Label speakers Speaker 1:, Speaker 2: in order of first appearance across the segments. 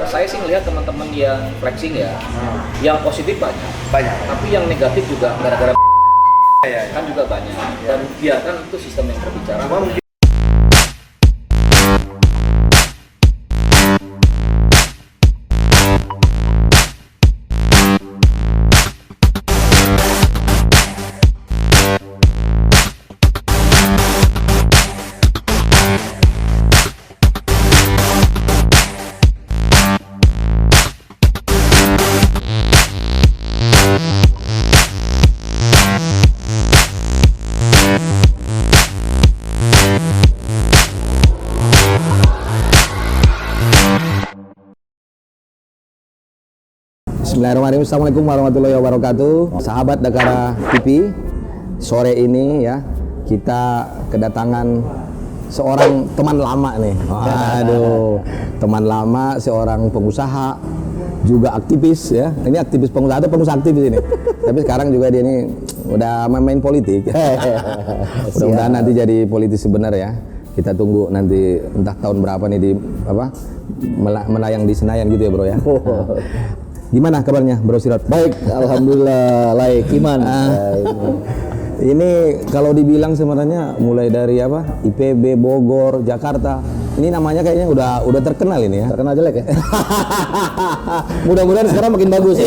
Speaker 1: saya sih melihat teman-teman yang flexing ya, yang positif banyak, tapi yang negatif juga gara-gara kan juga banyak. Dan biarkan itu sistem yang berbicara.
Speaker 2: Bismillahirrahmanirrahim. Assalamualaikum warahmatullahi wabarakatuh. Sahabat Dakara TV, sore ini ya kita kedatangan seorang teman lama nih. Waduh, teman lama, seorang pengusaha, juga aktivis ya. Ini aktivis pengusaha atau pengusaha aktivis ini. Tapi sekarang juga dia ini udah main politik. Mudah-mudahan nanti jadi politisi benar ya. Kita tunggu nanti entah tahun berapa nih di apa melayang di Senayan gitu ya bro ya. Gimana kabarnya Bro Sirat?
Speaker 3: Baik, alhamdulillah, laik iman.
Speaker 2: Ini kalau dibilang sebenarnya mulai dari apa? IPB, Bogor, Jakarta. Ini namanya kayaknya udah terkenal ini ya.
Speaker 3: Terkenal jelek ya. Mudah-mudahan sekarang makin bagus.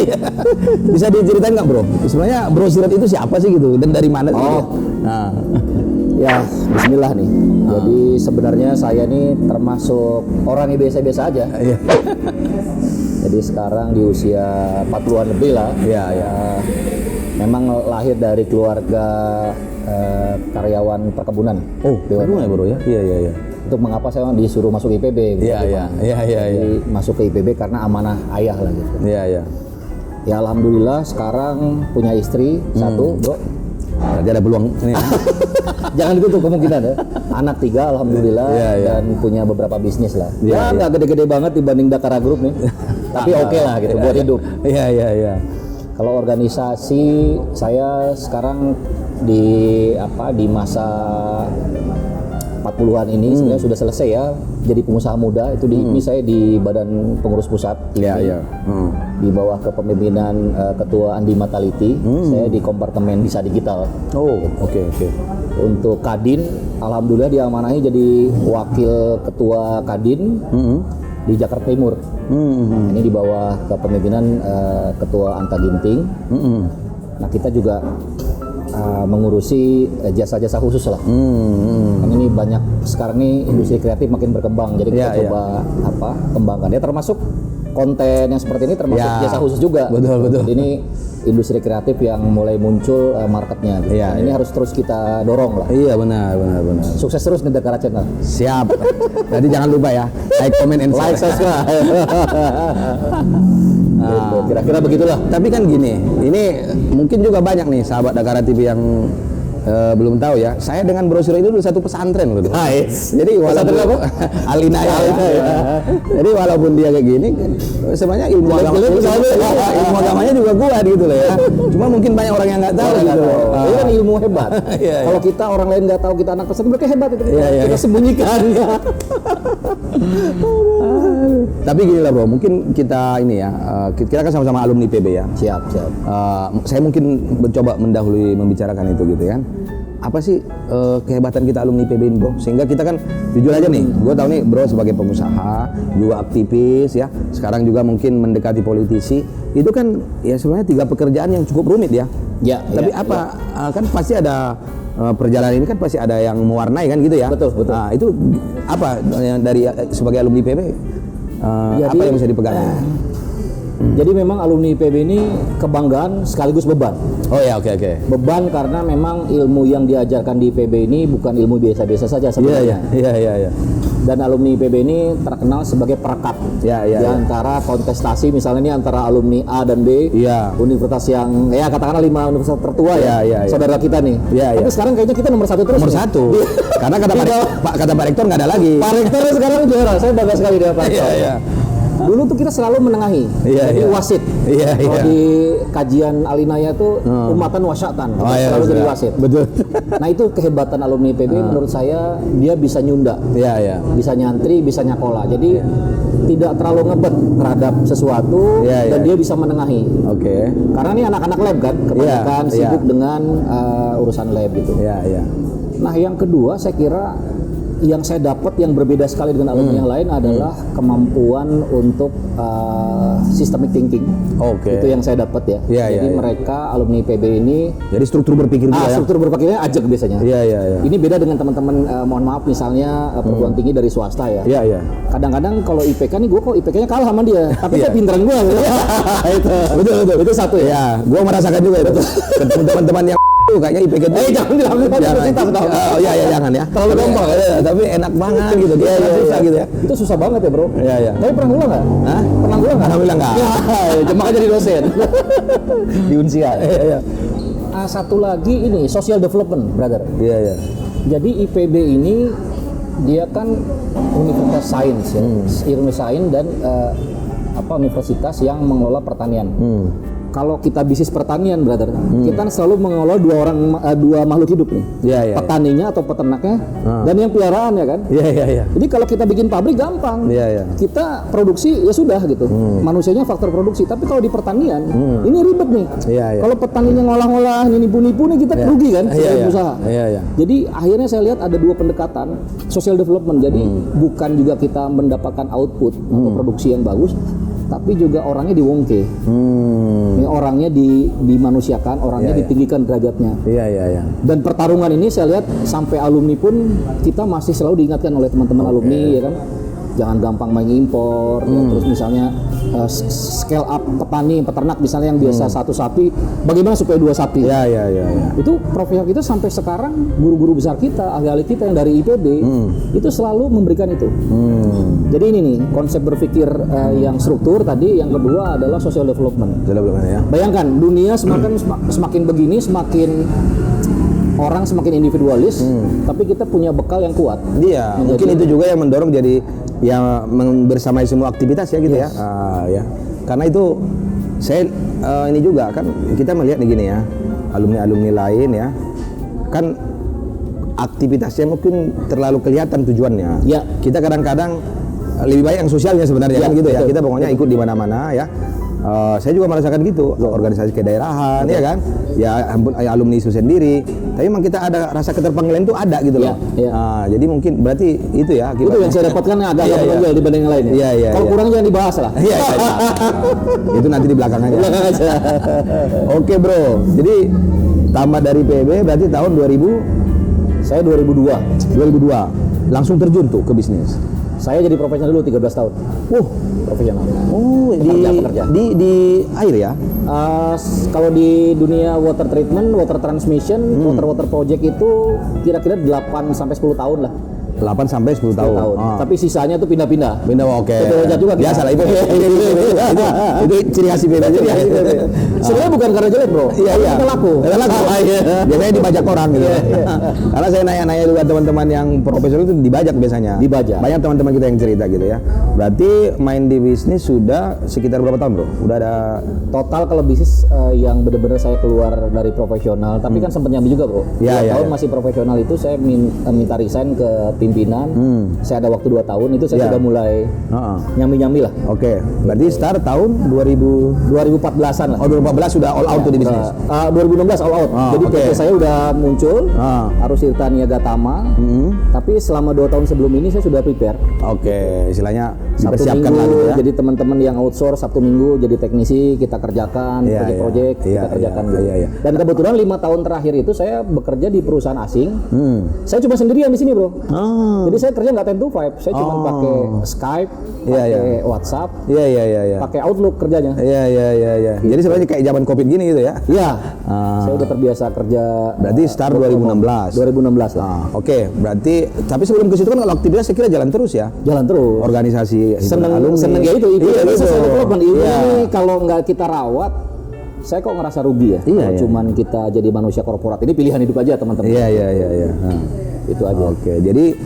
Speaker 2: Bisa diceritain nggak Bro? Sebenarnya Bro Sirat itu siapa sih gitu? Dan dari mana sih?
Speaker 3: Nah. Ya, bismillah nih. Jadi sebenarnya saya nih termasuk orang yang biasa-biasa aja. Jadi sekarang di usia 40-an lebih lah.
Speaker 2: Iya.
Speaker 3: Memang lahir dari keluarga karyawan perkebunan.
Speaker 2: Oh, perkebunan ya bro ya? Iya.
Speaker 3: Untuk mengapa saya disuruh masuk IPB?
Speaker 2: Iya.
Speaker 3: Jadi masuk ke IPB karena amanah ayah lah gitu.
Speaker 2: Iya.
Speaker 3: Ya alhamdulillah sekarang punya istri satu, bro.
Speaker 2: Jadi ada peluang ini.
Speaker 3: Jangan ditutup kemungkinan ya. Anak 3 alhamdulillah dan punya beberapa bisnis lah. Ya nggak gede-gede banget dibanding Dakara Group nih. Tapi oke lah gitu buat hidup.
Speaker 2: Iya.
Speaker 3: Kalau organisasi saya sekarang di masa 40-an ini sebenarnya sudah selesai ya. Jadi pengusaha muda itu ini saya di Badan Pengurus Pusat.
Speaker 2: Iya.
Speaker 3: Di bawah kepemimpinan Ketua Andi Mataliti, saya di kompartemen Bisa Digital.
Speaker 2: Oh, oke.
Speaker 3: Untuk Kadin, alhamdulillah diamanahi jadi wakil ketua Kadin di Jakarta Timur. Ini di bawah kepemimpinan Ketua Anta Ginting. Nah kita juga mengurusi jasa-jasa khusus lah. Kan ini banyak sekarang nih industri kreatif makin berkembang, jadi kita coba kembangkan. Ya termasuk konten yang seperti ini termasuk jasa khusus juga.
Speaker 2: Betul.
Speaker 3: Jadi ini industri kreatif yang mulai muncul marketnya. Gitu. Ini harus terus kita dorong lah.
Speaker 2: Iya benar.
Speaker 3: Sukses terus nih Dakara Channel.
Speaker 2: Siap. Jadi jangan lupa ya, like, comment, and share.
Speaker 3: Subscribe. Gitu, kira-kira begitulah.
Speaker 2: Tapi kan gini, ini mungkin juga banyak nih sahabat Dakara TV yang belum tahu ya. Saya dengan Bro Sirat itu dulu satu pesantren loh. Jadi walaupun Alina ya. Jadi walaupun dia kayak gini, sebenarnya ilmu agamanya juga kuat gitu loh ya. Cuma mungkin banyak orang yang nggak tahu gitu.
Speaker 3: Ini kan ilmu hebat. Kalau kita orang lain nggak tahu kita anak pesantren, mereka hebat itu. Kita sembunyikan.
Speaker 2: Tapi gini lah bro, mungkin kita ini ya, kita kan sama-sama alumni PB ya.
Speaker 3: Siap.
Speaker 2: Saya mungkin mencoba mendahului membicarakan itu gitu kan. Apa sih kehebatan kita alumni PB ini bro? Sehingga kita kan jujur aja nih, gue tahu nih bro sebagai pengusaha, juga aktivis ya. Sekarang juga mungkin mendekati politisi. Itu kan ya sebenarnya 3 pekerjaan yang cukup rumit ya. Tapi kan pasti ada perjalanan ini kan pasti ada yang mewarnai kan gitu ya.
Speaker 3: Betul.
Speaker 2: Nah, itu apa yang dari sebagai alumni PB apa yang bisa dipegang?
Speaker 3: Jadi memang alumni IPB ini kebanggaan sekaligus beban.
Speaker 2: Oh ya, oke.
Speaker 3: Beban karena memang ilmu yang diajarkan di IPB ini bukan ilmu biasa-biasa saja sebenarnya.
Speaker 2: Iya.
Speaker 3: Dan alumni IPB ini terkenal sebagai perekat. Di antara kontestasi misalnya ini antara alumni A dan B. Universitas yang katakanlah 5 universitas tertua saudara kita nih. Tapi sekarang kayaknya kita nomor 1 terus.
Speaker 2: Nomor 1. Karena kata Pak Rektor nggak ada lagi.
Speaker 3: Pak Rektor sekarang juara. Saya bangga sekali dengan Pak Rektor. Dulu tuh kita selalu menengahi. Jadi wasit. Kalau di kajian Alinaya tuh umatan wasyatan. Selalu jadi wasit.
Speaker 2: Betul.
Speaker 3: Nah, itu kehebatan alumni IPB menurut saya, dia bisa nyunda. Bisa nyantri, bisa nyakola. Jadi tidak terlalu ngebet terhadap sesuatu dan dia bisa menengahi. Karena ini anak-anak lab kan, kebanyakan sibuk dengan urusan lab gitu. Nah, yang kedua saya kira yang saya dapat yang berbeda sekali dengan alumni yang lain adalah kemampuan untuk systemic thinking. Itu yang saya dapat ya. Jadi mereka alumni IPB ini
Speaker 2: jadi struktur berpikir
Speaker 3: struktur berpikirnya ajak biasanya. Ini beda dengan teman-teman mohon maaf misalnya perguruan tinggi dari swasta ya. Kadang-kadang kalau IPK nih gue kok IPK-nya kalah sama dia, tapi kok pinteran gue. Betul. Itu satu ya.
Speaker 2: Gue merasakan juga itu. Teman-teman yang kayaknya IPK
Speaker 3: jangan bilang
Speaker 2: jangan ya.
Speaker 3: Terlalu gampang.
Speaker 2: Tapi enak banget gitu. Susah gitu ya.
Speaker 3: Itu susah banget ya, Bro. Tapi pernah ngulang enggak? Pernah ngulang enggak?
Speaker 2: Alhamdulillah enggak.
Speaker 3: Cuma jadi dosen. Di Unsia. Satu lagi ini social development, brother. Jadi IPB ini dia kan universitas sains ya. Ilmu sains dan universitas yang mengelola pertanian. Kalau kita bisnis pertanian, brother, kita selalu mengelola dua makhluk hidup nih. Petaninya atau peternaknya dan yang peliharaan ya kan. Jadi kalau kita bikin pabrik gampang. Kita produksi ya sudah gitu. Manusianya faktor produksi. Tapi kalau di pertanian ini ribet nih. Kalau petaninya ngolah-ngolah, nipu-nipu nih kita rugi kan sebagai usaha. Jadi akhirnya saya lihat ada dua pendekatan social development. Jadi bukan juga kita mendapatkan output atau produksi yang bagus, tapi juga orangnya diwongke. Ini orangnya dimanusiakan, orangnya ditinggikan derajatnya. Dan pertarungan ini saya lihat sampai alumni pun kita masih selalu diingatkan oleh teman-teman alumni ya kan. Jangan gampang main impor, terus misalnya scale up peternak misalnya yang biasa satu sapi, bagaimana supaya 2 sapi? Itu profesor kita sampai sekarang, guru-guru besar kita, ahli-ahli kita yang dari IPB itu selalu memberikan itu. Jadi ini nih konsep berpikir yang struktur tadi, yang kedua adalah social development. Bayangkan dunia semakin begini, semakin orang semakin individualis, tapi kita punya bekal yang kuat.
Speaker 2: Mungkin itu juga yang mendorong jadi yang bersamai semua aktivitas ya gitu ya. Karena itu saya ini juga kan kita melihat nih gini ya, alumni lain ya, kan aktivitasnya mungkin terlalu kelihatan tujuannya. Kita kadang-kadang lebih baik yang sosialnya sebenarnya kan gitu ya. Kita pokoknya ikut di mana-mana ya. Saya juga merasakan gitu, organisasi kedaerahan ya kan, ya ampun alumni itu sendiri. Tapi memang kita ada rasa keterpanggilan itu ada gitu loh. Jadi mungkin berarti itu ya.
Speaker 3: Itu yang saya dapatkan agak menonjol dibanding yang lain. Kalau kurang jangan dibahas lah.
Speaker 2: Itu nanti di belakang aja. Oke bro, jadi tamat dari PB berarti tahun 2000?
Speaker 3: Saya 2002.
Speaker 2: Langsung terjun tuh ke bisnis.
Speaker 3: Saya jadi profesional dulu 13 tahun. Profesional.
Speaker 2: Pekerja. Di air ya?
Speaker 3: Kalau di dunia water treatment, water transmission, water project itu kira-kira 8 sampai 10 tahun lah.
Speaker 2: 8 sampai 10 tahun.
Speaker 3: Tapi sisanya tuh pindah-pindah.
Speaker 2: Biasa lah itu. Itu ciri khas IPB.
Speaker 3: Sebenarnya bukan karena jelek, bro. Kita laku.
Speaker 2: Biasanya dibajak orang gitu. Karena saya nanya-nanya juga teman-teman yang profesional itu dibajak biasanya. Banyak teman-teman kita yang cerita gitu ya. Berarti main di bisnis sudah sekitar berapa tahun, bro? Udah ada
Speaker 3: total kalau bisnis yang benar-benar saya keluar dari profesional, tapi kan sempat nyambi juga, bro. 2 tahun masih profesional itu saya minta resign ke pimpinan. Saya ada waktu 2 tahun itu saya sudah mulai nyambi-nyambi lah.
Speaker 2: Berarti start tahun
Speaker 3: 2014-an lah.
Speaker 2: 2014 sudah all out tuh di bisnis.
Speaker 3: 2016 all out. Jadi PT saya udah muncul, Arus Tirta Niaga Tama. Tapi selama 2 tahun sebelum ini saya sudah prepare.
Speaker 2: Istilahnya
Speaker 3: Sabtu
Speaker 2: dipersiapkan
Speaker 3: Minggu,
Speaker 2: lah gitu ya.
Speaker 3: jadi teman-teman yang outsource Sabtu Minggu jadi teknisi kita kerjakan, project-project kita kerjakan. Dan kebetulan 5 tahun terakhir itu saya bekerja di perusahaan asing. Saya cuma sendirian di sini, bro. Jadi saya kerja nggak 10 to 5, saya cuma pakai Skype, pakai WhatsApp, pakai Outlook kerjanya.
Speaker 2: Jadi sebenarnya kayak zaman Covid gini gitu ya?
Speaker 3: Saya udah terbiasa kerja.
Speaker 2: Berarti start 2016.
Speaker 3: 2016 lah.
Speaker 2: Berarti tapi sebelum ke situ kan kalau aktivitas saya kira jalan terus ya?
Speaker 3: Jalan terus.
Speaker 2: Organisasi
Speaker 3: seneng ya itu social development ini kalau nggak kita rawat, saya kok ngerasa rugi ya. Cuman kita jadi manusia korporat. Ini pilihan hidup aja teman-teman. Itu aja.
Speaker 2: Jadi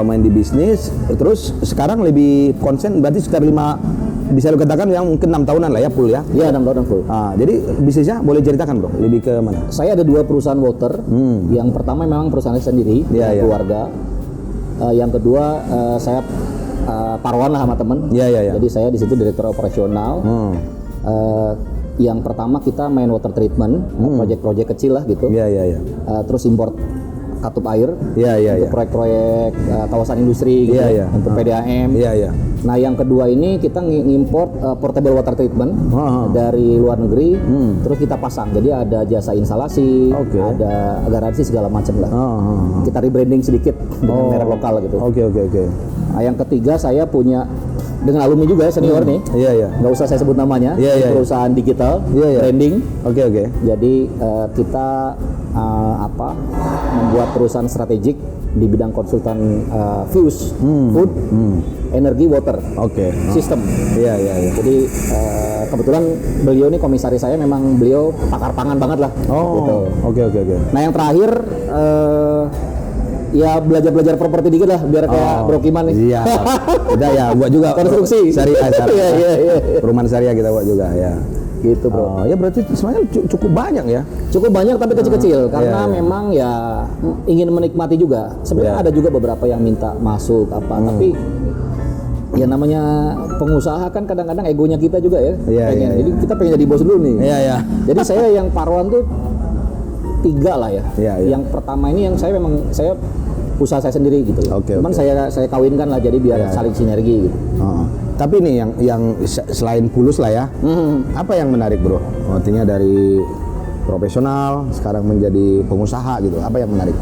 Speaker 2: main di bisnis, terus sekarang lebih konsen berarti sekitar 5 bisa lu katakan yang mungkin 6 tahunan lah ya full ya.
Speaker 3: Iya, 6 tahunan full.
Speaker 2: Jadi bisnisnya boleh ceritakan bro, lebih ke mana?
Speaker 3: Saya ada 2 perusahaan water. Yang pertama memang perusahaan saya sendiri, keluarga. Yang kedua saya paruan lah sama temen. Jadi saya di situ direktur operasional. Yang pertama kita main water treatment, proyek-proyek kecil lah gitu. Terus import katup air, untuk proyek-proyek kawasan industri gitu, untuk PDAM. Nah yang kedua ini kita ngimport portable water treatment dari luar negeri, terus kita pasang. Jadi ada jasa instalasi, ada garansi segala macam lah. Kita rebranding sedikit dengan merek lokal gitu. Nah yang ketiga saya punya dengan alumni juga senior nih. Nggak usah saya sebut namanya. Perusahaan digital, branding. Jadi kita membuat perusahaan strategik di bidang konsultan Fuse, food, energi, water, sistem. Jadi kebetulan beliau ini komisaris saya, memang beliau pakar pangan banget lah. Nah yang terakhir ya belajar properti dikit lah biar kayak Bro Kiman nih.
Speaker 2: Udah ya, buat juga
Speaker 3: konstruksi.
Speaker 2: Syariah. Perumahan syariah kita buat juga ya. Gitu bro. Ya berarti sebenarnya cukup banyak ya. Cukup banyak tapi kecil-kecil karena memang ya ingin menikmati juga. Sebenarnya ada juga beberapa yang minta masuk tapi ya namanya pengusaha kan kadang-kadang egonya kita juga ya. Jadi kita pengen jadi bos dulu nih. Jadi saya yang paruan tuh 3 lah ya. Yang pertama ini yang saya usaha saya sendiri gitu. Cuman saya kawinkan lah jadi biar saling sinergi gitu. Tapi nih yang selain Fulus lah ya, apa yang menarik bro? Artinya dari profesional sekarang menjadi pengusaha gitu, apa yang menarik?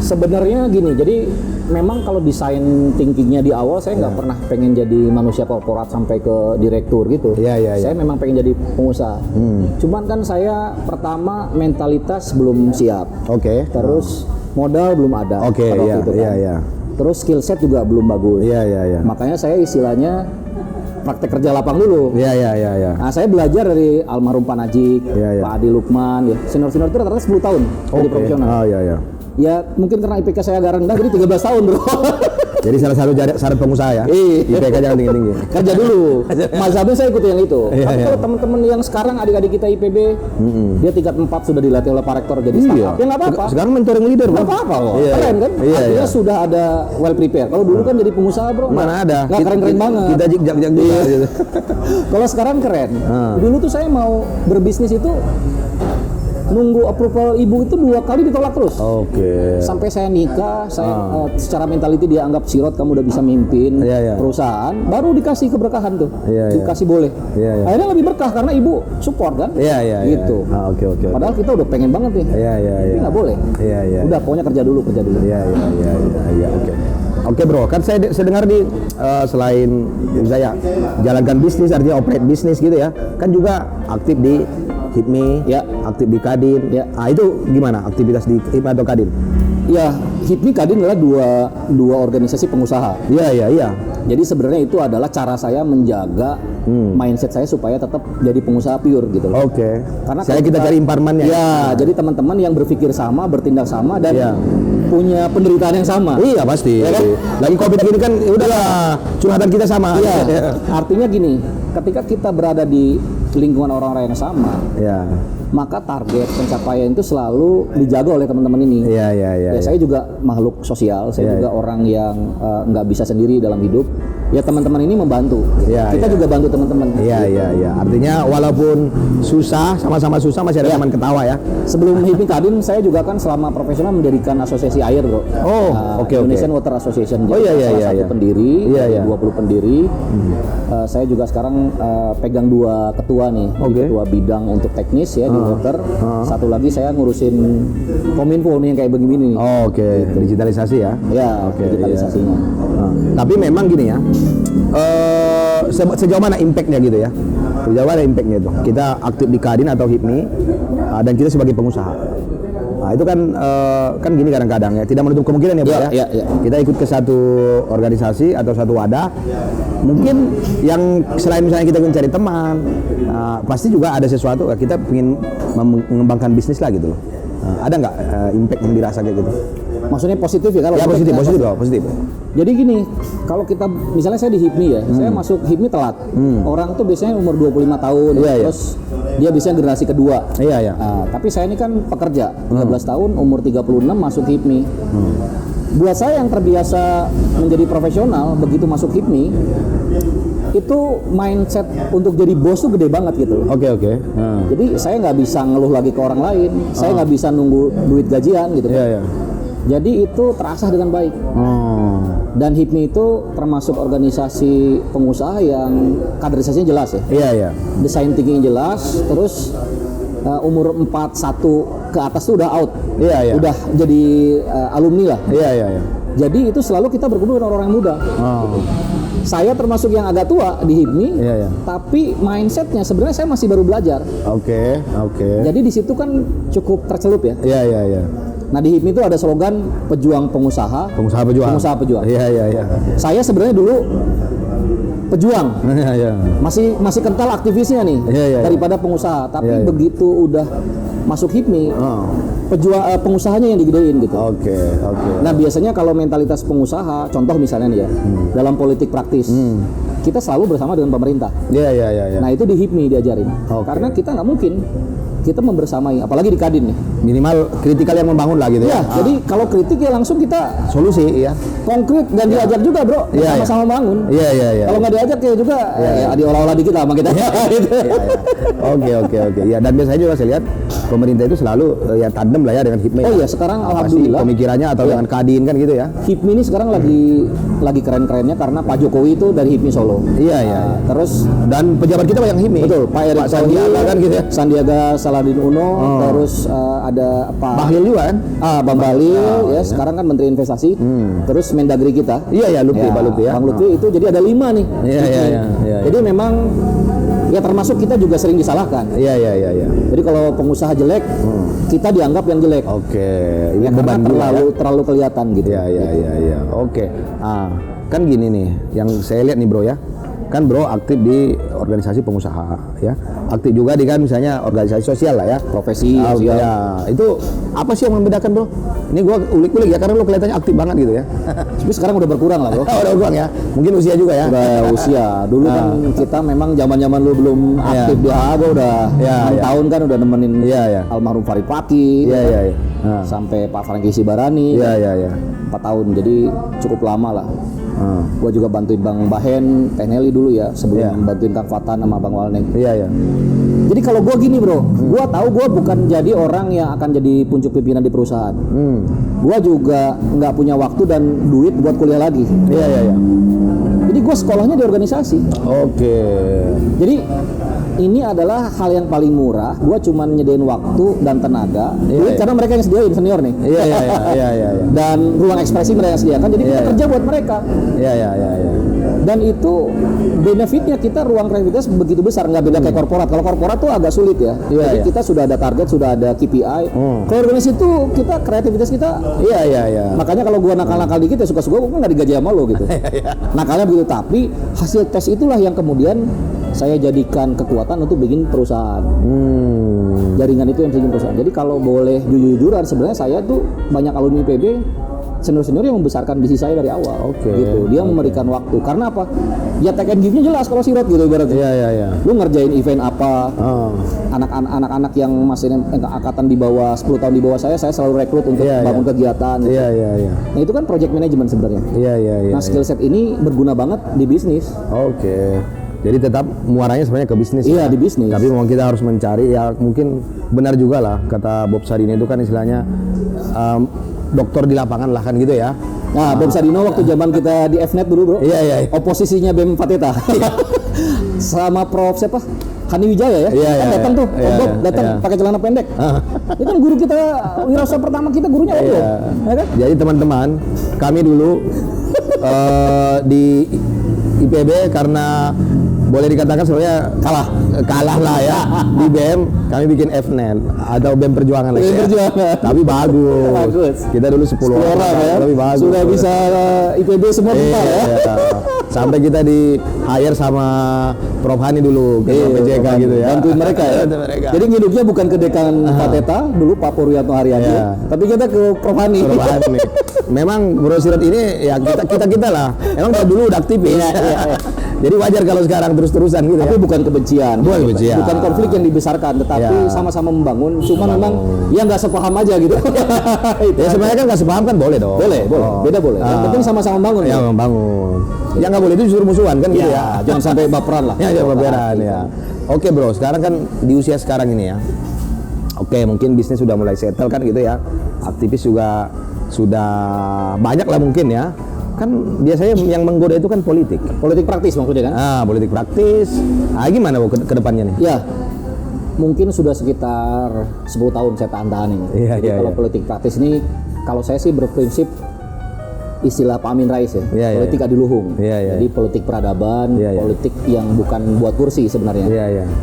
Speaker 3: Sebenarnya gini, jadi memang kalau desain thinkingnya di awal saya nggak pernah pengen jadi manusia korporat sampai ke direktur gitu. Saya memang pengen jadi pengusaha. Cuman kan saya pertama mentalitas belum siap. Terus modal belum ada. Terus skill set juga belum bagus. Makanya saya istilahnya praktek kerja lapang dulu. Nah, saya belajar dari almarhum Pak Najik, Pak Adi Lukman, senior-senior itu rata-rata 10 tahun jadi profesional. Ya mungkin karena IPK saya agak rendah jadi 13 tahun bro.
Speaker 2: Jadi salah satu syarat pengusaha ya, IPK jangan tinggi-tinggi.
Speaker 3: Kerja dulu. Mazhabnya saya ikut yang itu. Tapi kalau teman-teman yang sekarang adik-adik kita IPB, dia tingkat 4 sudah dilatih oleh Pak Rektor jadi startup. Ya nggak apa-apa.
Speaker 2: Sekarang mentoring leader bro.
Speaker 3: Nggak apa-apa loh. Keren kan? Artinya sudah ada well prepare. Kalau dulu kan jadi pengusaha bro.
Speaker 2: Mana ada?
Speaker 3: Nggak keren-keren banget.
Speaker 2: Kita jak-jak juga.
Speaker 3: Kalau sekarang keren. Dulu tuh saya mau berbisnis itu nunggu approval ibu itu 2 kali ditolak terus. Sampai saya nikah, saya secara mentality dia anggap sirot kamu udah bisa mimpin perusahaan, baru dikasih keberkahan tuh. Dikasih boleh. Akhirnya lebih berkah karena ibu support kan. Gitu. Padahal kita udah pengen banget nih. Tapi nggak boleh. Udah pokoknya kerja dulu.
Speaker 2: Oke bro, kan saya dengar di selain saya jalankan bisnis artinya operate bisnis gitu ya, kan juga aktif di HIPMI, aktif di Kadin. Nah itu gimana aktivitas di HIPMI atau Kadin?
Speaker 3: Ya, HIPMI Kadin adalah dua organisasi pengusaha. Jadi sebenarnya itu adalah cara saya menjaga mindset saya supaya tetap jadi pengusaha pure gitu loh. Karena kita cari imparmannya. Jadi teman-teman yang berpikir sama, bertindak sama dan punya penderitaan yang sama. Iya pasti. Ya kan?
Speaker 2: Lagi COVID gini kan udahlah curhatan kita sama.
Speaker 3: Artinya gini, ketika kita berada di lingkungan orang-orang yang sama, maka target pencapaian itu selalu dijaga oleh teman-teman ini. Saya juga makhluk sosial, saya juga orang yang nggak bisa sendiri dalam hidup. Ya teman-teman ini membantu. Kita juga bantu teman-teman.
Speaker 2: Artinya walaupun susah, sama-sama susah masih ada teman ketawa ya.
Speaker 3: Sebelum HIPMI Kadin saya juga kan selama profesional mendirikan asosiasi air bro. Indonesian Water Association. Salah satu pendiri, 20 pendiri. Saya juga sekarang pegang 2 ketua nih, ketua bidang untuk teknis ya di water. Satu lagi saya ngurusin Kominfo nih yang kayak begini nih.
Speaker 2: Digitalisasi ya.
Speaker 3: Digitalisasinya.
Speaker 2: Tapi memang gini ya, sejauh mana impactnya gitu ya? Sejauh mana impactnya itu? Kita aktif di Kadin atau HIPMI dan kita sebagai pengusaha. Nah itu kan gini kadang-kadang ya, tidak menutup kemungkinan ya Pak ya. Kita ikut ke satu organisasi atau satu wadah, mungkin yang selain misalnya kita mencari teman, pasti juga ada sesuatu kita ingin mengembangkan bisnis lah gitu loh. Ada nggak impact yang dirasa kayak gitu?
Speaker 3: Maksudnya positif ya kalau
Speaker 2: Ya positif bro, positif.
Speaker 3: Jadi gini, kalau kita misalnya saya di HIPMI ya, saya masuk HIPMI telat. Orang tuh biasanya umur 25 tahun, terus dia biasanya generasi kedua.
Speaker 2: Iya.
Speaker 3: Nah, tapi saya ini kan pekerja, 13 tahun, umur 36 masuk HIPMI. Buat saya yang terbiasa menjadi profesional, begitu masuk HIPMI, itu mindset untuk jadi bos tuh gede banget gitu.
Speaker 2: Oke.
Speaker 3: Jadi saya nggak bisa ngeluh lagi ke orang lain, saya nggak bisa nunggu duit gajian gitu.
Speaker 2: Iya.
Speaker 3: Jadi itu terasah dengan baik. Dan HIPMI itu termasuk organisasi pengusaha yang kaderisasinya jelas ya.
Speaker 2: Iya.
Speaker 3: Desain thinking jelas, terus umur 41 ke atas tuh udah out.
Speaker 2: Iya.
Speaker 3: Udah jadi alumni lah.
Speaker 2: Iya.
Speaker 3: Jadi itu selalu kita berkumpul dengan orang-orang muda. Saya termasuk yang agak tua di HIPMI, tapi mindsetnya sebenarnya saya masih baru belajar.
Speaker 2: Oke.
Speaker 3: Jadi di situ kan cukup tercelup ya.
Speaker 2: Iya.
Speaker 3: Nah di HIPMI itu ada slogan pejuang pengusaha.
Speaker 2: Pengusaha pejuang. Iya.
Speaker 3: Saya sebenarnya dulu pejuang.
Speaker 2: Iya.
Speaker 3: Masih kental aktivisnya nih daripada pengusaha. Tapi begitu udah masuk HIPMI, pengusahanya yang digedein gitu.
Speaker 2: Oke.
Speaker 3: Nah biasanya kalau mentalitas pengusaha, contoh misalnya nih ya, dalam politik praktis, kita selalu bersama dengan pemerintah.
Speaker 2: Iya.
Speaker 3: Nah itu di HIPMI diajarin. Karena kita nggak mungkin kita membersamai, apalagi di Kadin nih.
Speaker 2: Minimal kritikal yang membangun lah gitu ya.
Speaker 3: Jadi kalau kritik ya langsung kita
Speaker 2: solusi ya.
Speaker 3: Konkret dan diajak juga bro, sama-sama bangun.
Speaker 2: Iya.
Speaker 3: Kalau nggak diajak ya juga diolah-olah dikit lah sama kita.
Speaker 2: Oke. Ya dan biasanya juga saya lihat pemerintah itu selalu ya tandem lah ya dengan HIPMI.
Speaker 3: Oh iya sekarang alhamdulillah
Speaker 2: pemikirannya atau dengan Kadin kan gitu ya.
Speaker 3: HIPMI ini sekarang lagi keren-kerennya karena Pak Jokowi itu dari HIPMI Solo.
Speaker 2: Iya.
Speaker 3: Terus
Speaker 2: dan pejabat kita banyak HIPMI.
Speaker 3: Betul, Pak Erick
Speaker 2: Sandiaga kan gitu ya.
Speaker 3: Sandiaga Salahuddin Uno, terus ada Pak
Speaker 2: Bahlil juga kan?
Speaker 3: Bang Bahlil ya, sekarang kan Menteri Investasi. Terus Mendagri kita.
Speaker 2: Iya, Lutfi, Pak Lutfi ya.
Speaker 3: Bang Lutfi itu jadi ada 5 nih.
Speaker 2: Iya.
Speaker 3: Jadi memang ya termasuk kita juga sering disalahkan.
Speaker 2: Iya.
Speaker 3: Jadi kalau pengusaha jelek, kita dianggap yang jelek.
Speaker 2: Oke. Ini
Speaker 3: Ya,
Speaker 2: beban
Speaker 3: terlalu kelihatan gitu.
Speaker 2: Iya. Oke. Kan gini nih, yang saya lihat nih bro ya. Kan bro aktif di organisasi pengusaha ya, aktif juga di kan misalnya organisasi sosial lah ya,
Speaker 3: profesi
Speaker 2: sosial. Ya, itu apa sih yang membedakan bro? Ini gua ulik-ulik ya karena lo kelihatannya aktif banget gitu ya.
Speaker 3: Tapi sekarang udah berkurang lah bro.
Speaker 2: Udah berkurang ya, mungkin usia juga ya.
Speaker 3: Udah usia. Dulu kan kita memang zaman lu belum aktif di AA, udah 6 tahun kan udah nemenin almarhum Farid Paki, sampai Pak Franky Sibarani.
Speaker 2: Iya.
Speaker 3: 4 tahun, jadi cukup lama lah. Gua juga bantuin Bang Bahen, Teneli dulu ya, sebelum bantuin Kang Fatan sama Bang Walnek.
Speaker 2: Iya.
Speaker 3: Jadi kalau gua gini bro, gua tahu gua bukan jadi orang yang akan jadi puncuk pimpinan di perusahaan. Gua juga nggak punya waktu dan duit buat kuliah lagi.
Speaker 2: Iya.
Speaker 3: Jadi gua sekolahnya di organisasi.
Speaker 2: Oke.
Speaker 3: Jadi ini adalah hal yang paling murah. Gua cuma nyediain waktu dan tenaga. Karena mereka yang sediain senior nih.
Speaker 2: Iya.
Speaker 3: Dan ruang ekspresi mereka yang sediakan. Jadi kita kerja buat mereka.
Speaker 2: Iya.
Speaker 3: Dan itu benefitnya kita ruang kreativitas begitu besar, nggak beda kayak korporat. Kalau korporat tuh agak sulit ya. Jadi kita sudah ada target, sudah ada KPI. Kalau organisasi itu kita kreativitas kita.
Speaker 2: Iya.
Speaker 3: Makanya kalau gua nakal-nakal dikit ya suka-suka gua nggak digaji sama lo gitu. Nakalnya begitu. Tapi hasil tes itulah yang kemudian saya jadikan kekuatan untuk bikin perusahaan. Jaringan itu yang bikin perusahaan. Jadi kalau boleh jujur-jujuran, sebenarnya saya tuh banyak alumni PB senior-senior yang membesarkan bisnis saya dari awal. Gitu. Dia memberikan waktu. Karena apa? Ya take and give-nya jelas kalau sirot gitu ibaratnya.
Speaker 2: Iya.
Speaker 3: Lu ngerjain event apa? Anak-anak yang masih angkatan di bawah 10 tahun di bawah saya selalu rekrut untuk bangun kegiatan. Gitu.
Speaker 2: Iya.
Speaker 3: Nah itu kan project management sebenarnya.
Speaker 2: Iya.
Speaker 3: Nah skill set ini berguna banget di bisnis.
Speaker 2: Oke. Jadi tetap muaranya sebenarnya ke bisnis.
Speaker 3: Iya, di bisnis.
Speaker 2: Tapi memang kita harus mencari ya mungkin benar juga lah kata Bob Sadino itu kan istilahnya dokter di lapangan lah kan gitu ya.
Speaker 3: Nah, Bob Sadino waktu zaman kita di Fnet dulu bro.
Speaker 2: Iya.
Speaker 3: Oposisinya BEM Fateta. Sama Prof siapa? Hani Wijaya ya. Kan datang tuh, Bob datang pakai celana pendek. Itu kan guru kita, wirausaha pertama kita gurunya Om. Ya kan?
Speaker 2: Jadi teman-teman, kami dulu di IPB karena boleh dikatakan sebenarnya kalah lah ya di BEM, kami bikin Fnet atau BEM Perjuangan lah ya. Tapi bagus. Kita dulu 10 orang ya. Tapi bagus.
Speaker 3: Sudah bisa IPB semua ya.
Speaker 2: Sampai kita di hire sama Prof Hani dulu ke PJK gitu ya.
Speaker 3: Bantuin mereka ya. Jadi ngidupnya bukan ke dekan Fateta dulu Pak Purwiyatno Haryadi, tapi kita ke Prof Hani.
Speaker 2: Memang Bro Sirot ini ya kita lah. Emang dari dulu udah aktif ya. Jadi wajar kalau sekarang terus-terusan gitu.
Speaker 3: Tapi
Speaker 2: ya.
Speaker 3: bukan kebencian.
Speaker 2: Bukan
Speaker 3: konflik yang dibesarkan, tetapi sama-sama membangun. Cuma memang ya nggak sepaham aja gitu.
Speaker 2: Ya sebenarnya kan nggak sepaham kan boleh dong.
Speaker 3: Boleh. Beda boleh. Yang penting sama-sama membangun.
Speaker 2: Ya membangun. Yang nggak boleh itu justru musuhan kan gitu ya.
Speaker 3: Jangan sampai baperan lah.
Speaker 2: Ya jangan baperan ya. Oke bro, sekarang kan di usia sekarang ini ya. Oke, mungkin bisnis sudah mulai settle kan gitu ya. Aktivis juga sudah banyak lah mungkin ya. Kan biasanya yang menggoda itu kan politik.
Speaker 3: Politik praktis maksudnya kan?
Speaker 2: Politik praktis. Gimana ke depannya nih?
Speaker 3: Ya, mungkin sudah sekitar 10 tahun saya tahan-tahan ini. Jadi kalau politik praktis ini, kalau saya sih berprinsip istilah Pak Amin Rais ya, politik adiluhung. Jadi politik peradaban, politik yang bukan buat kursi sebenarnya,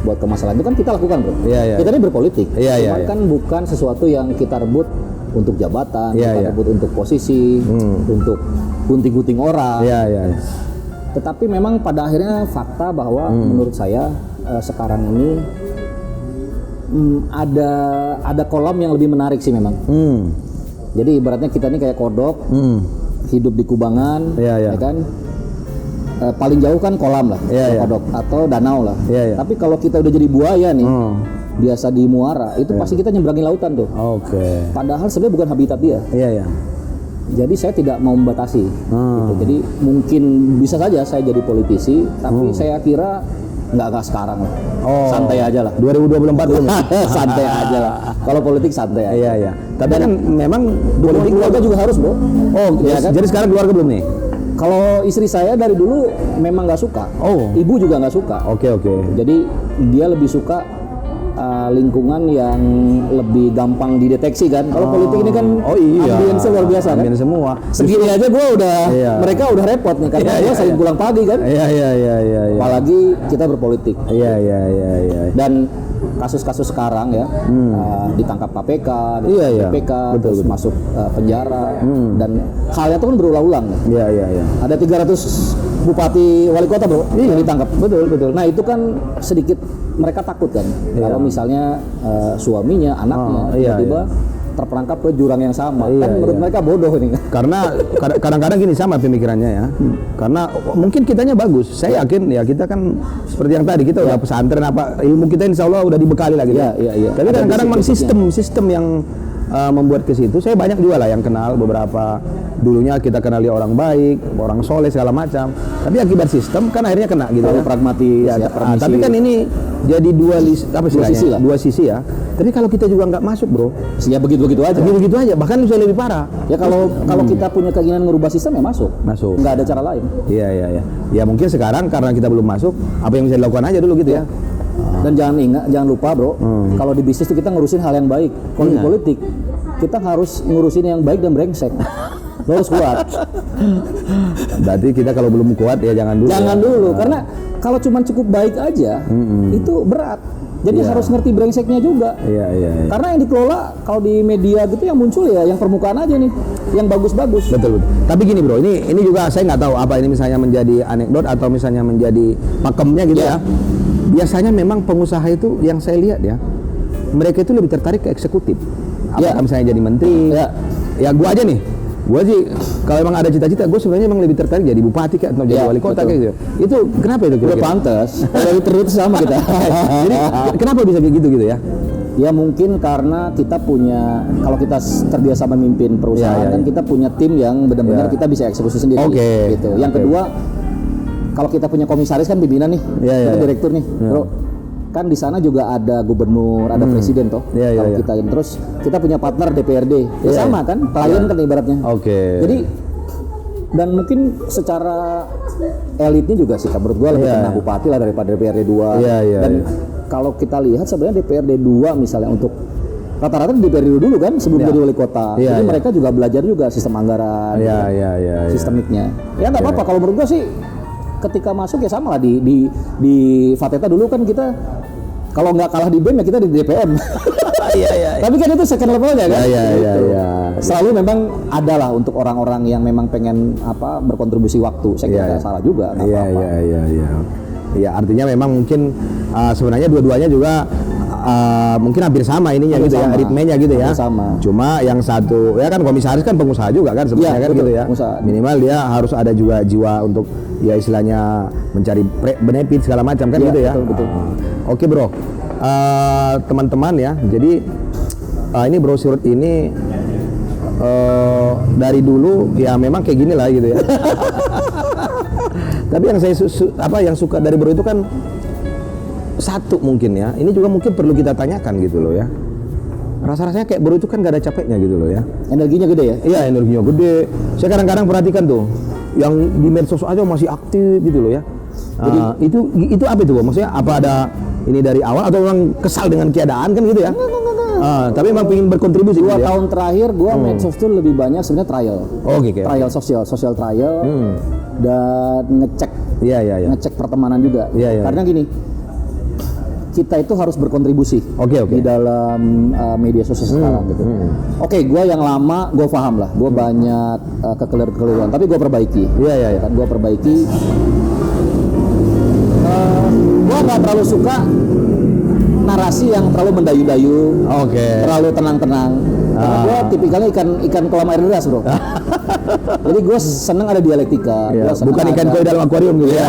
Speaker 3: buat kemaslahan itu kan kita lakukan bro. Kita ini berpolitik, cuman kan bukan sesuatu yang kita rebut untuk jabatan, kita rebut untuk posisi, untuk gunting-gunting orang. Tetapi memang pada akhirnya fakta bahwa menurut saya sekarang ini ada kolam yang lebih menarik sih memang. Jadi ibaratnya kita ini kayak kodok. Hidup di kubangan, ya kan, paling jauh kan kolam lah, kodok atau danau lah. Tapi kalau kita udah jadi buaya nih, biasa di muara, itu pasti kita nyebrangin lautan tuh. Padahal sebenarnya bukan habitat dia. Jadi saya tidak mau membatasi. Gitu. Jadi mungkin bisa saja saya jadi politisi, tapi saya kira nggak sekarang lah. Santai aja lah.
Speaker 2: 2024 belum.
Speaker 3: Santai aja lah. Kalau politik santai aja.
Speaker 2: Tapi kan memang politik
Speaker 3: keluarga juga harus bro.
Speaker 2: Ya kan? Jadi sekarang keluarga belum nih?
Speaker 3: Kalau istri saya dari dulu memang nggak suka. Ibu juga nggak suka.
Speaker 2: Oke.
Speaker 3: Jadi dia lebih suka lingkungan yang lebih gampang dideteksi kan. Kalau politik ini kan ambience luar biasa kan.
Speaker 2: Ambience semua.
Speaker 3: Segini aja gue udah mereka udah repot nih karena gue sering pulang pagi kan. Apalagi kita berpolitik. Dan kasus-kasus sekarang ya ditangkap KPK, BPK, terus masuk penjara dan halnya itu kan berulang-ulang. Ada 300 bupati wali kota bro yang ditangkap. Betul. Nah itu kan sedikit mereka takut kan kalau misalnya suaminya, anaknya tiba-tiba terperangkap ke jurang yang sama. Kan menurut mereka bodoh ini.
Speaker 2: Karena kadang-kadang gini sama pemikirannya ya. Karena mungkin kitanya bagus. Saya yakin ya kita kan seperti yang tadi kita udah pesantren apa ilmu kita insya Allah udah dibekali lagi. Tapi kadang-kadang memang sistem yang membuat ke situ. Saya banyak juga lah yang kenal beberapa dulunya kita kenal dia orang baik, orang soleh segala macam. Tapi akibat sistem kan akhirnya kena gitu.
Speaker 3: Pragmatis.
Speaker 2: Tapi kan ini jadi dua sisi ya. Tapi kalau kita juga nggak masuk bro,
Speaker 3: ya begitu aja.
Speaker 2: Bahkan bisa lebih parah.
Speaker 3: Ya kalau kita punya keinginan merubah sistem ya masuk. Nggak ada cara lain.
Speaker 2: Ya mungkin sekarang karena kita belum masuk, apa yang bisa dilakukan aja dulu gitu ya.
Speaker 3: Dan jangan lupa bro, kalau di bisnis itu kita ngurusin hal yang baik. Kalau di politik kita harus ngurusin yang baik dan brengsek. Lo harus kuat.
Speaker 2: Berarti kita kalau belum kuat ya jangan dulu.
Speaker 3: Karena kalau cuma cukup baik aja itu berat. Jadi harus ngerti brengseknya juga. Karena yang dikelola kalau di media gitu yang muncul ya yang permukaan aja nih, yang bagus-bagus.
Speaker 2: Betul. Tapi gini bro, ini juga saya nggak tahu apa ini misalnya menjadi anekdot atau misalnya menjadi pakemnya gitu ya. Biasanya memang pengusaha itu yang saya lihat ya, mereka itu lebih tertarik ke eksekutif. Apakah misalnya jadi menteri? Ya gua aja nih. Gua sih kalau emang ada cita-cita, gue sebenarnya emang lebih tertarik jadi bupati atau jadi wali kota kayak gitu. Itu kenapa itu kira-kira?
Speaker 3: Udah pantas. Kalau terus sama kita.
Speaker 2: Jadi kenapa bisa kayak gitu ya?
Speaker 3: Ya mungkin karena kita punya, kalau kita terbiasa memimpin perusahaan kan kita punya tim yang benar-benar kita bisa eksekusi sendiri. Gitu. Yang kedua, kalau kita punya komisaris kan pimpinan nih, kita direktur nih, bro. Kan di sana juga ada gubernur, ada presiden toh. Kalau kita terus kita punya partner DPRD, sama kan, klien kan ibaratnya. Jadi dan mungkin secara elitnya juga sih, menurut gua lebih kena bupati lah daripada DPRD 2. Dan kalau kita lihat sebenarnya DPRD 2 misalnya untuk rata-rata di DPRD dulu kan sebelum jadi wali kota. Jadi mereka juga belajar juga sistem anggaran, sistemiknya. Ya nggak apa-apa kalau menurut gua sih. Ketika masuk ya sama lah di Fateta dulu kan kita Kalau nggak kalah di BEM ya kita di DPM.
Speaker 2: Iya.
Speaker 3: Tapi kan itu second levelnya kan.
Speaker 2: Iya.
Speaker 3: Selalu memang ada lah untuk orang-orang yang memang pengen berkontribusi waktu. Saya kira nggak salah juga.
Speaker 2: Iya. Ya artinya memang mungkin sebenarnya dua-duanya juga mungkin hampir sama ininya gitu ya, ritmenya gitu ya.
Speaker 3: Sama.
Speaker 2: Cuma yang satu ya kan komisaris kan pengusaha juga kan sebenarnya kan gitu ya.
Speaker 3: Pengusaha.
Speaker 2: Minimal dia harus ada juga jiwa untuk ya istilahnya mencari benefit segala macam kan gitu ya.
Speaker 3: Betul.
Speaker 2: Oke bro, teman-teman ya. Jadi ini brosur ini dari dulu ya memang kayak gini lah gitu ya. Tapi yang saya yang suka dari bro itu kan satu mungkin ya, ini juga mungkin perlu kita tanyakan gitu loh ya. Rasa-rasanya kayak bro itu kan gak ada capeknya gitu loh ya.
Speaker 3: Energinya gede ya?
Speaker 2: Iya, energinya gede. Saya kadang-kadang perhatikan tuh, yang di medsos aja masih aktif gitu loh ya. Jadi itu apa itu? Maksudnya apa ada ini dari awal atau memang kesal dengan keadaan kan gitu ya? Tapi emang pengen berkontribusi.
Speaker 3: 2 tahun terakhir gua medsos tuh lebih banyak sebenarnya trial.
Speaker 2: Oh gitu.
Speaker 3: Trial social trial dan ngecek.
Speaker 2: Iya.
Speaker 3: Ngecek pertemanan juga.
Speaker 2: Iya.
Speaker 3: Karena gini, kita itu harus berkontribusi di dalam media sosial sekarang gitu. Oke, gue yang lama gue paham lah, gue banyak kekeliruan, tapi gue perbaiki.
Speaker 2: Iya.
Speaker 3: Kan gue perbaiki. Gue nggak terlalu suka narasi yang terlalu mendayu-dayu, terlalu tenang-tenang. Karena gue tipikalnya ikan kolam air deras bro. Jadi gue seneng ada dialektika.
Speaker 2: Bukan ikan koi dalam akuarium gitu ya.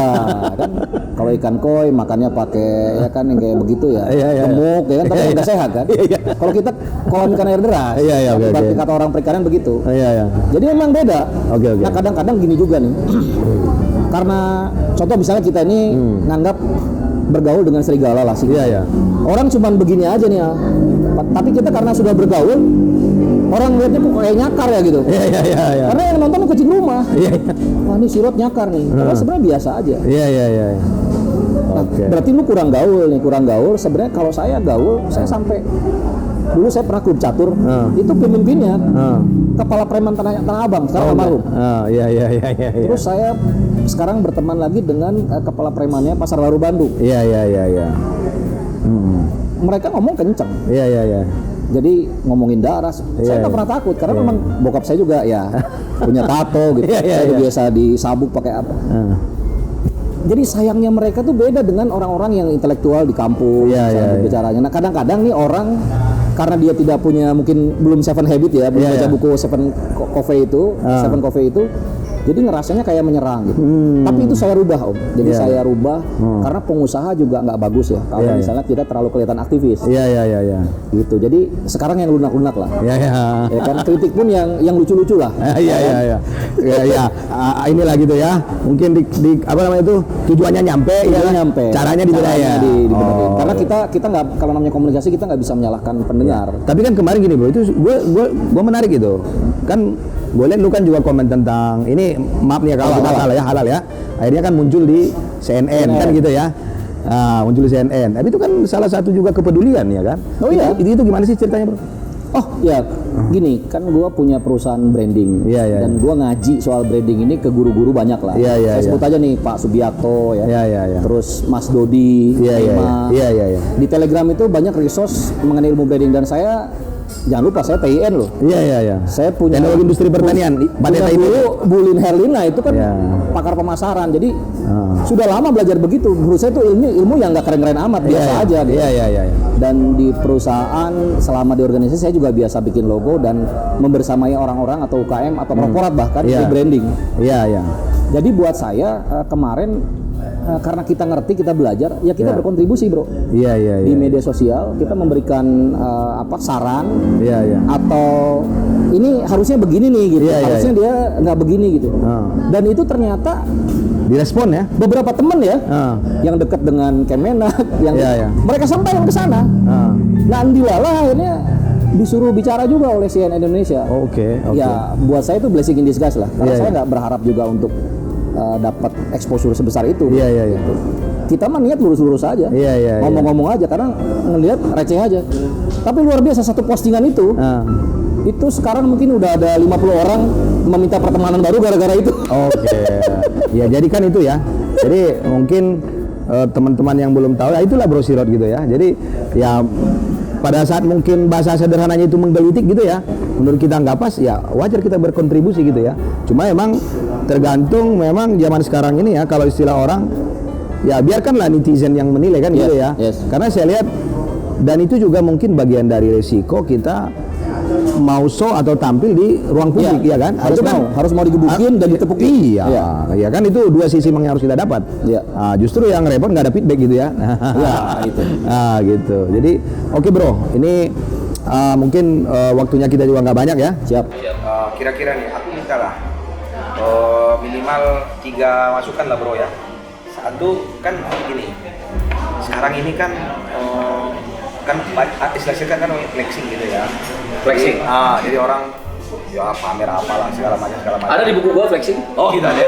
Speaker 3: Kan kalau ikan koi makannya pakai ya kan yang kayak begitu ya, gemuk ya kan, tapi nggak sehat kan. Kalau kita kolam ikan air deras, kata orang perikanan begitu. Jadi memang beda. Nah kadang-kadang gini juga nih, karena contoh misalnya kita ini nganggap bergaul dengan serigala lah sih. Orang cuman begini aja nih ya. Tapi kita karena sudah bergaul, orang lihatnya kok kayak nyakar ya gitu. Karena yang nonton kucing rumah. Wah ini sirot nyakar nih. Padahal sebenarnya biasa aja. Nah, berarti lu kurang gaul. Sebenarnya kalau saya gaul, saya sampai dulu saya pernah klub catur. Itu pemimpinnya kepala preman Tanah Abang, sekarang almarhum. Terus saya sekarang berteman lagi dengan kepala premannya Pasar Baru Bandung. Mereka ngomong kenceng. Jadi ngomongin darah, saya nggak pernah takut karena memang bokap saya juga ya punya tato gitu. Saya biasa disabuk pakai apa. Jadi sayangnya mereka tuh beda dengan orang-orang yang intelektual di kampung bicaranya. Nah kadang-kadang nih orang karena dia tidak punya mungkin belum Seven Habit ya, belum baca buku Seven Coffee itu. Jadi ngerasanya kayak menyerang gitu. Tapi itu saya rubah om. Jadi saya rubah karena pengusaha juga nggak bagus ya. Kalau misalnya kita terlalu kelihatan aktivis. Gitu. Jadi sekarang yang lunak-lunak lah. Ya kan kritik pun yang lucu-lucu lah.
Speaker 2: Inilah gitu ya. Mungkin di apa namanya itu tujuannya nyampe. Caranya dibedain.
Speaker 3: Karena kita nggak, kalau namanya komunikasi kita nggak bisa menyalahkan pendengar.
Speaker 2: Tapi kan kemarin gini bro, itu gue menarik gitu. Kan gue lihat lu kan juga komen tentang ini, maaf nih kalau halal ya. Akhirnya kan muncul di CNN kan gitu ya. Muncul di CNN. Tapi itu kan salah satu juga kepedulian ya kan. Itu gimana sih ceritanya bro?
Speaker 3: Gini kan gue punya perusahaan branding dan gue ngaji soal branding ini ke guru-guru banyak lah. Saya sebut aja nih Pak Subiakto terus Mas Dodi, di Telegram itu banyak resource mengenai ilmu branding dan saya jangan lupa saya TIN loh. Saya punya
Speaker 2: teknologi industri pertanian.
Speaker 3: Punya dulu Bulin Herlina itu kan pakar pemasaran. Jadi sudah lama belajar begitu. Menurut saya itu ilmu yang nggak keren-keren amat, biasa aja. Gitu. Dan di perusahaan selama di organisasi saya juga biasa bikin logo dan membersamai orang-orang atau UKM atau korporat bahkan di branding. Jadi buat saya kemarin karena kita ngerti, kita belajar, ya kita berkontribusi bro. Di media sosial kita memberikan saran atau ini harusnya begini nih gitu. Harusnya dia nggak begini gitu. Dan itu ternyata
Speaker 2: direspon ya.
Speaker 3: Beberapa teman ya yang dekat dengan Kemenak, yang mereka sampaikan ke sana. Nah andilalah akhirnya disuruh bicara juga oleh CNN Indonesia. Ya buat saya itu blessing in disguise lah. Karena saya nggak berharap juga untuk dapat exposure sebesar itu. Gitu. Kita mah niat lurus-lurus aja, ngomong-ngomong aja karena ngelihat receh aja. Tapi luar biasa satu postingan itu sekarang mungkin udah ada 50 orang meminta pertemanan baru gara-gara itu.
Speaker 2: Ya jadi kan itu ya. Jadi mungkin teman-teman yang belum tahu, ya itulah Bro Sirot gitu ya. Jadi ya pada saat mungkin bahasa sederhananya itu menggelitik gitu ya, menurut kita nggak pas, ya wajar kita berkontribusi gitu ya. Cuma emang tergantung memang zaman sekarang ini ya, kalau istilah orang ya biarkanlah netizen yang menilai kan gitu ya. Karena saya lihat, dan itu juga mungkin bagian dari resiko kita mau show atau tampil di ruang publik ya kan,
Speaker 3: harus mau digebukin dan ditepukin.
Speaker 2: Iya kan, itu dua sisi yang harus kita dapat. Justru yang repot nggak ada feedback gitu ya.
Speaker 3: Itu
Speaker 2: gitu. Jadi oke bro, ini mungkin waktunya kita juga nggak banyak ya.
Speaker 3: Siap.
Speaker 4: Kira-kira nih aku minta lah minimal 3 masukan lah bro ya. Satu kan gini, sekarang ini kan istilahnya kan flexing gitu ya.
Speaker 1: Flexing.
Speaker 4: Jadi orang ya pamer apalah segala macam.
Speaker 1: Ada di buku gua flexing.
Speaker 4: Oh gitu ada.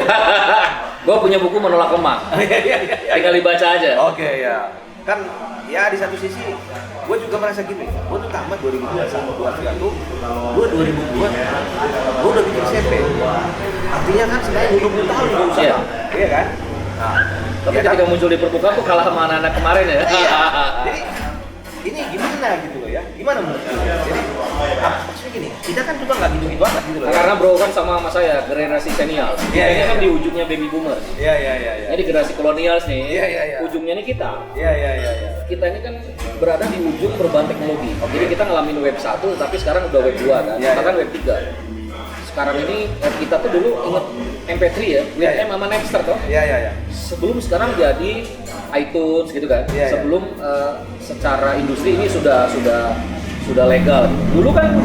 Speaker 1: Gua punya buku menolak lemah. Tinggal dibaca aja.
Speaker 4: Oke ya. Kan ya di satu sisi gue juga merasa gitu ya. Gue tuh tamat 2021, 2023 tuh gue 2002 gue udah bikin SMP. Artinya kan sebenarnya 20 tahun gue usaha. Iya kan?
Speaker 1: Tapi ketika muncul di permukaan tuh kalah sama anak-anak kemarin ya.
Speaker 4: Jadi ini gimana gitu loh ya? Gimana menurut lu? Jadi maksudnya gini, kita kan juga nggak gitu-gitu amat gitu loh.
Speaker 1: Karena bro kan sama saya generasi senial. Ini kan di ujungnya baby boomer.
Speaker 4: Iya.
Speaker 1: Ini generasi kolonial nih.
Speaker 4: Iya.
Speaker 1: Ujungnya nih kita.
Speaker 4: Iya.
Speaker 1: Kita ini kan berada di ujung perubahan teknologi. Jadi kita ngalamin web 1 tapi sekarang udah web 2 kan. Bahkan web 3. Sekarang ini kita tuh dulu inget MP3 ya, WM sama Napster toh.
Speaker 4: Iya.
Speaker 1: Sebelum sekarang jadi iTunes gitu kan. Sebelum secara industri ini sudah legal. Dulu kan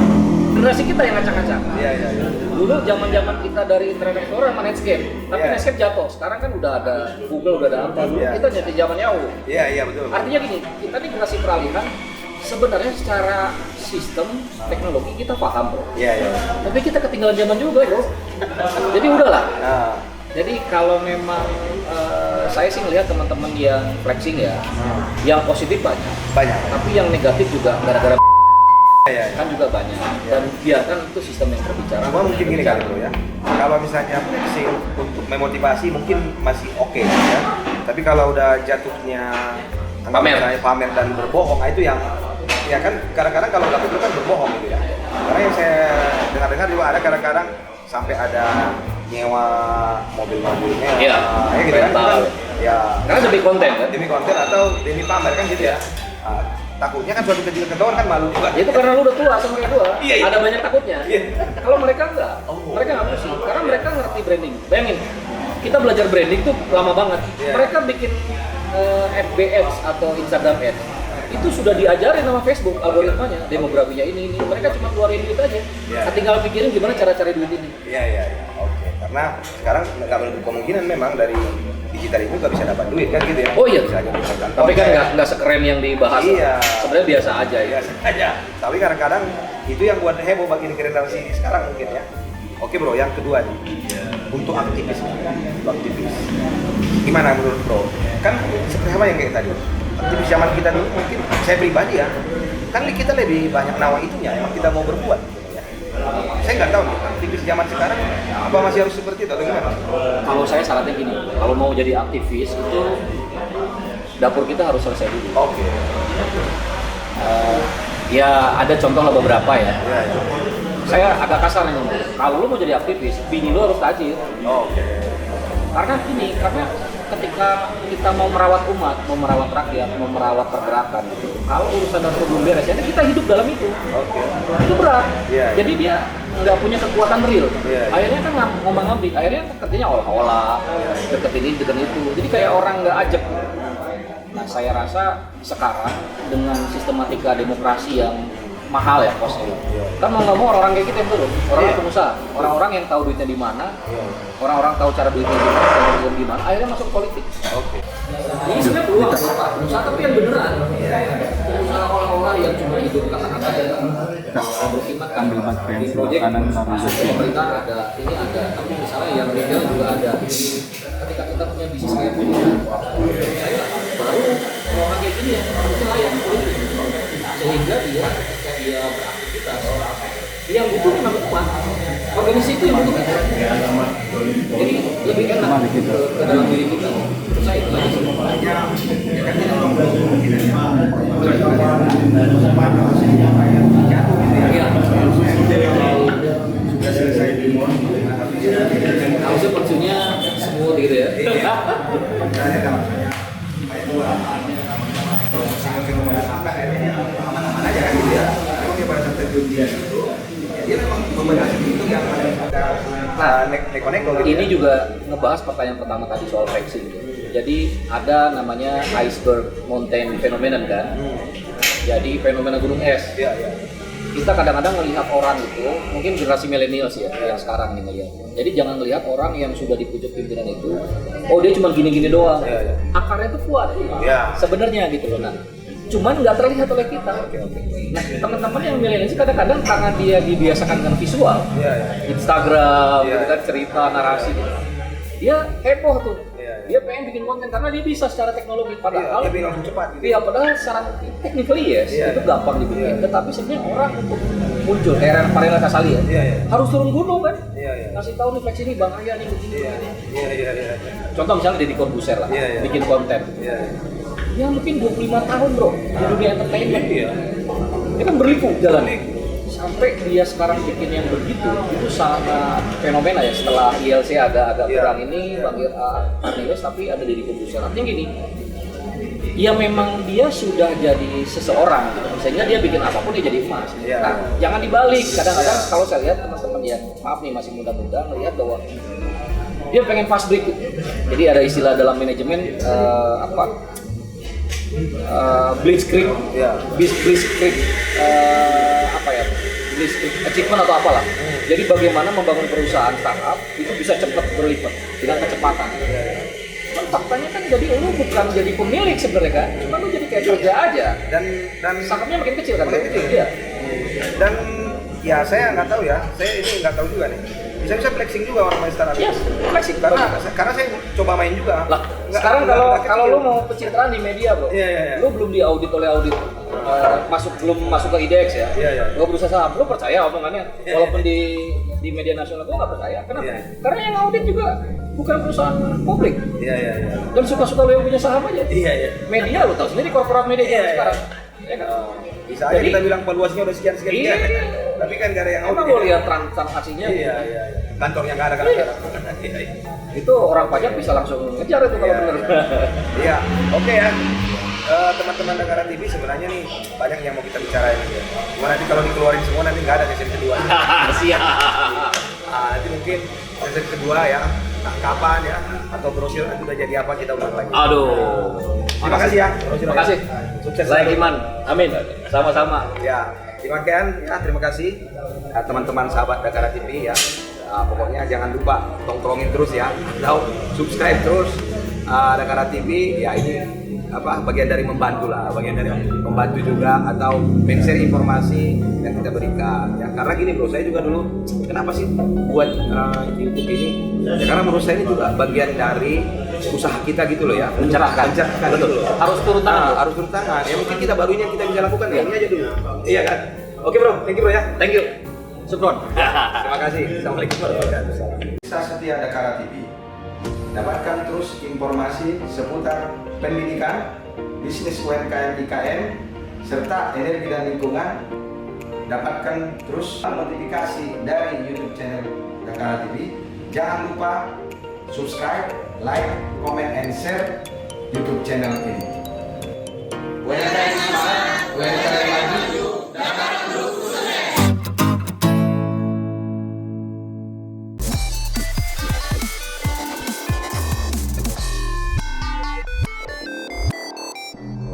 Speaker 1: generasi kita yang ngacak-ngacak.
Speaker 4: Iya.
Speaker 1: Dulu zaman-zaman kita dari Internet Explorer sama Netscape. Tapi Netscape jatuh. Sekarang kan udah ada Google, udah ada apa. Dulu kita nyari zaman Yahoo.
Speaker 4: Iya, betul.
Speaker 1: Artinya gini, kita nih generasi peralihan sebenarnya secara sistem teknologi kita paham bro.
Speaker 4: Iya.
Speaker 1: Tapi kita ketinggalan zaman juga bro. Jadi udahlah. Jadi kalau memang saya sih melihat teman-teman yang flexing ya, yang positif banyak. Tapi yang negatif juga gara-gara kan juga banyak. Dan biarkan itu sistem yang berbicara.
Speaker 4: Cuma mungkin gini kali bro ya. Kalau misalnya flexing untuk memotivasi mungkin masih oke ya. Tapi kalau udah jatuhnya pamer dan berbohong, itu yang ya kan kadang-kadang kalau nggak itu kan berbohong gitu ya. Karena yang saya dengar juga ada kadang-kadang sampai ada nyewa mobil-mobilnya
Speaker 1: ya
Speaker 4: gitu kan. Ya
Speaker 1: karena demi konten kan,
Speaker 4: demi konten atau demi pamer kan gitu ya. Takutnya kan suatu ketahuan kan malu juga.
Speaker 1: Itu karena lu udah tua sama kayak gua. Ada banyak takutnya. Kalau mereka enggak, mereka nggak pusing karena mereka ngerti branding. Bayangin, kita belajar branding tuh lama banget. Mereka bikin FB Ads atau Instagram Ads itu sudah diajarin sama Facebook algoritmanya, demografinya ini mereka cuma keluarin duit aja. Tinggal pikirin gimana cara cari duit ini.
Speaker 4: Iya. Oke. Karena sekarang nggak menutup kemungkinan memang dari digital itu nggak bisa dapat duit kan gitu ya.
Speaker 1: Oh iya.
Speaker 4: Bisa aja misalkan.
Speaker 1: Tapi kan nggak sekeren yang dibahas. Sebenarnya biasa aja ya.
Speaker 4: Biasa aja. Tapi kadang-kadang itu yang buat heboh bagi generasi sekarang mungkin ya. Oke bro, yang kedua nih untuk aktivis. Gimana menurut bro? Kan seperti apa yang kayak tadi. Aktivis zaman kita dulu mungkin saya pribadi ya, kan kita lebih banyak nawa itunya, emang kita mau berbuat gitu ya. Saya nggak tahu nih, aktivis zaman sekarang apa masih harus seperti itu atau gimana?
Speaker 1: Kalau saya syaratnya gini, kalau mau jadi aktivis itu dapur kita harus selesai dulu.
Speaker 4: Oke.
Speaker 1: Ya ada contoh lah beberapa ya. Saya agak kasar nih ngomong. Kalau lu mau jadi aktivis, bini lu harus tajir.
Speaker 4: Oke.
Speaker 1: Karena ketika kita mau merawat umat, mau merawat rakyat, mau merawat pergerakan gitu. Kalau urusan dan belum beres, jadi kita hidup dalam itu. Itu berat. Jadi dia nggak punya kekuatan real. Akhirnya kan ngomong-ngomong, akhirnya kerjanya olah-olah, deket ini, deket itu. Jadi kayak orang nggak ajak. Nah, saya rasa sekarang dengan sistematika demokrasi yang mahal ya kosnya. Kan mau nggak mau orang-orang kayak kita yang turun, orang pengusaha, orang-orang yang tahu duitnya di mana, orang-orang tahu cara duitnya di mana, akhirnya masuk politik. Jadi sebenarnya peluang pengusaha tapi yang beneran. Pengusaha orang-orang yang cuma hidup kata-kata aja, berkhidmat kan. Di proyek pemerintah ada, ini ada, tapi misalnya yang retail juga ada. Ketika kita punya bisnis kayak gini, saya baru orang kayak gini ya, harusnya layak politik. Sehingga dia beraktivitas, yang butuh memang umat, organisasi itu yang butuh kita. Jadi lebih enak ke dalam diri kita. Saya itu aja.
Speaker 4: ya kan kita membantu mungkin ya jatuh gitu ya sudah selesai di
Speaker 1: harusnya pensiunnya smooth gitu ya.
Speaker 4: makanya kalau misalnya fenomena apa akhirnya aman-aman aja kan gitu ya. Memang dia pada saat terjun dia itu dia memang membedakan itu yang ada neko-neko gitu.
Speaker 1: Ini juga ngebahas pertanyaan pertama tadi soal flexing gitu. Jadi ada namanya iceberg mountain phenomenon kan. Jadi fenomena gunung es.
Speaker 4: Iya.
Speaker 1: Kita kadang-kadang melihat orang itu, mungkin generasi millennials ya yang sekarang nih melihat. Jadi jangan melihat orang yang sudah di pucuk pimpinan itu, oh dia cuma gini-gini doang.
Speaker 4: Iya.
Speaker 1: Akarnya itu kuat.
Speaker 4: Iya.
Speaker 1: Sebenarnya gitu loh. Nah, cuman nggak terlihat oleh kita. Nah, teman-teman yang milenial kadang-kadang karena dia dibiasakan dengan visual, Instagram, gitu kan, cerita, narasi, gitu. Dia heboh tuh. Dia pengen bikin konten karena dia bisa secara teknologi. Padahal
Speaker 4: dia bikin langsung cepat. Gitu.
Speaker 1: Iya, padahal secara technically itu gampang dibikin. Tetapi sebenarnya orang untuk muncul kayak Farel Kasali ya, harus turun gunung kan? Kasih tahu nih flex ini Bang Arya nih begini.
Speaker 4: Iya.
Speaker 1: Contoh misalnya Deddy Corbuzier lah, bikin konten. Ya mungkin 25 tahun bro di dunia entertainment. Dia kan berliku jalan. Sampai dia sekarang bikin yang begitu, itu sangat fenomena ya. Setelah ILC agak kurang ini, Bang Arnelius, tapi ada Deddy Corbuzier. Artinya gini, ya memang dia sudah jadi seseorang gitu. Sehingga dia bikin apapun dia jadi emas. Nah, jangan dibalik. Kadang-kadang kalau saya lihat teman-teman yang maaf nih masih muda-muda melihat bahwa dia pengen fast break gitu. Jadi ada istilah dalam manajemen blitzkrieg, blitzkrieg achievement atau apalah. Jadi bagaimana membangun perusahaan startup itu bisa cepat berlipat dengan kecepatan. Kan faktanya kan jadi lu bukan jadi pemilik sebenarnya kan, cuma lu jadi kayak kerja aja. Dan sahamnya makin kecil kan?
Speaker 4: Makin kecil. Iya. Dan ya saya nggak tahu ya, saya ini nggak tahu juga nih. Bisa flexing juga orang main startup.
Speaker 1: Yes, flexing.
Speaker 4: Karena saya coba main juga.
Speaker 1: Lah, sekarang kalau lu mau pencitraan di media bro, lu belum diaudit oleh audit. Belum masuk ke IDX ya, gua berusaha saham, lu percaya omongannya? Walaupun di media nasional gua nggak percaya, kenapa? Karena yang audit juga bukan perusahaan publik, dan suka-suka lu yang punya saham aja. Media lu tahu sendiri korporat media sekarang, ya kan?
Speaker 4: Bisa aja kita bilang valuasinya udah sekian, tapi kan nggak ada yang audit.
Speaker 1: Emang gua lihat transaksinya,
Speaker 4: kantornya nggak ada kan?
Speaker 1: Itu orang pajak bisa langsung ngejar itu kalau benar.
Speaker 4: Iya, oke ya. Teman-teman Dagara TV sebenarnya nih banyak yang mau kita bicarain ya. Cuma nanti kalau dikeluarin semua nanti nggak ada sesi kedua.
Speaker 1: Siap.
Speaker 4: Nanti mungkin sesi kedua ya, kapan ya, atau brosur nanti udah jadi apa kita ulang lagi.
Speaker 1: Aduh.
Speaker 4: Terima kasih ya.
Speaker 1: Terima kasih.
Speaker 4: Sukses.
Speaker 1: Saya Iman. Amin. Sama-sama.
Speaker 4: Ya, terima kasih teman-teman sahabat Dagara TV ya. Pokoknya jangan lupa tongkrongin terus ya, atau subscribe terus Dagara TV ya. Ini bagian dari membantu juga atau men-share informasi yang kita berikan ya. Karena gini bro, saya juga dulu kenapa sih buat YouTube ini ya, karena menurut saya ini juga bagian dari usaha kita gitu loh ya, mencerahkan betul. Harus turun tangan ya. Mungkin kita baru ini yang kita bisa lakukan ya, ini aja dulu iya kan. Oke bro, thank you bro ya.
Speaker 1: Thank you. Sukron.
Speaker 4: Terima kasih. Assalamualaikum warahmatullahi wabarakatuh. Bisa setia Dagara TV. Dapatkan terus informasi seputar pendidikan, bisnis UMKM IKM, serta energi dan lingkungan. Dapatkan terus notifikasi dari YouTube channel Dagara TV. Jangan lupa subscribe, like, comment, and share YouTube channel ini.